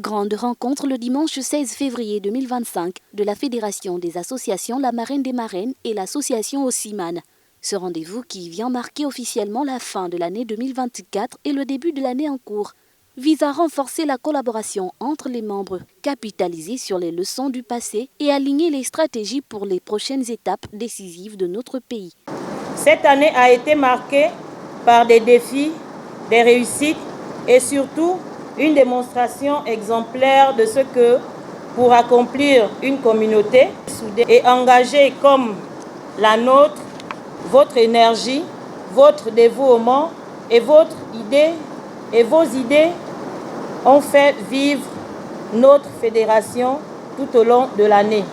Grande rencontre le dimanche 16 février 2025 de la Fédération des associations La Marraine des Marraines et l'association Osiman. Ce rendez-vous qui vient marquer officiellement la fin de l'année 2024 et le début de l'année en cours vise à renforcer la collaboration entre les membres, capitaliser sur les leçons du passé et aligner les stratégies pour les prochaines étapes décisives de notre pays. Cette année a été marquée par des défis, des réussites et surtout une démonstration exemplaire de ce que, pour accomplir une communauté soudée et engagée comme la nôtre, votre énergie, votre dévouement et vos idées ont fait vivre notre fédération tout au long de l'année.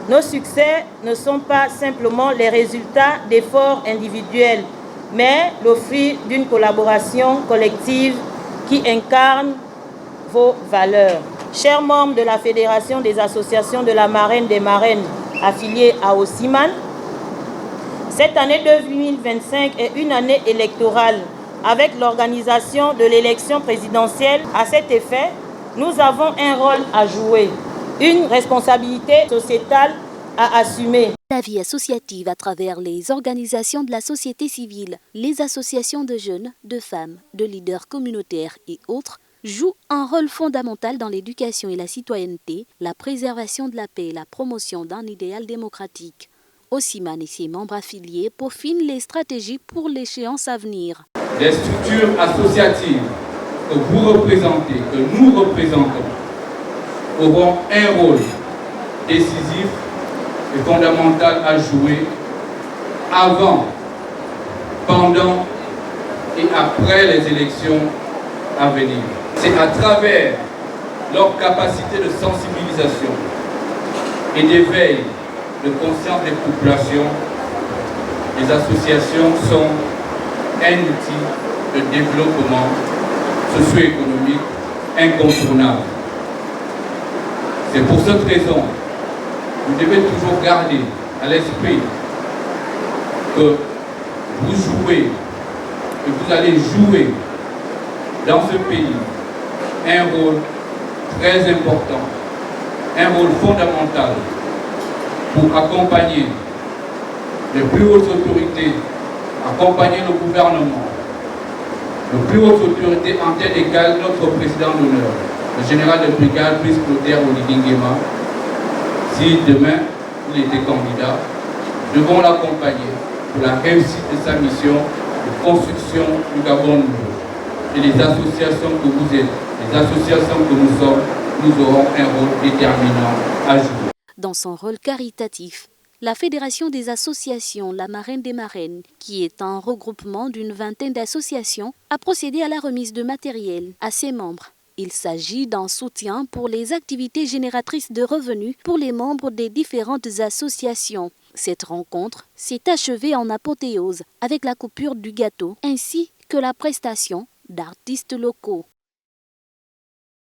Nos succès ne sont pas simplement les résultats d'efforts individuels, mais le fruit d'une collaboration collective qui incarne vos valeurs. Chers membres de la Fédération des associations de la Marraine des Marraines affiliées à Osiman, cette année 2025 est une année électorale avec l'organisation de l'élection présidentielle. À cet effet, nous avons un rôle à jouer, une responsabilité sociétale à assumer. La vie associative à travers les organisations de la société civile, les associations de jeunes, de femmes, de leaders communautaires et autres joue un rôle fondamental dans l'éducation et la citoyenneté, la préservation de la paix et la promotion d'un idéal démocratique. Osiman et ses membres affiliés peaufinent les stratégies pour l'échéance à venir. Les structures associatives que vous représentez, que nous représentons, auront un rôle décisif et fondamental à jouer avant, pendant et après les élections à venir. C'est à travers leur capacité de sensibilisation et d'éveil de conscience des populations, les associations sont un outil de développement socio-économique incontournable. C'est pour cette raison que vous devez toujours garder à l'esprit que vous jouez, que vous allez jouer dans ce pays un rôle très important, un rôle fondamental pour accompagner les plus hautes autorités, accompagner le gouvernement, les plus hautes autorités en telle égale notre président d'honneur, le général de brigade Brice Clotaire Oligui Nguema. Si demain il était candidat, nous devons l'accompagner pour la réussite de sa mission de construction du Gabon nouveau. Et les associations que vous êtes, les associations que nous sommes, nous aurons un rôle déterminant à jouer. Dans son rôle caritatif, la Fédération des associations La Marraine des Marraines, qui est un regroupement d'une vingtaine d'associations, a procédé à la remise de matériel à ses membres. Il s'agit d'un soutien pour les activités génératrices de revenus pour les membres des différentes associations. Cette rencontre s'est achevée en apothéose avec la coupure du gâteau ainsi que la prestation d'artistes locaux.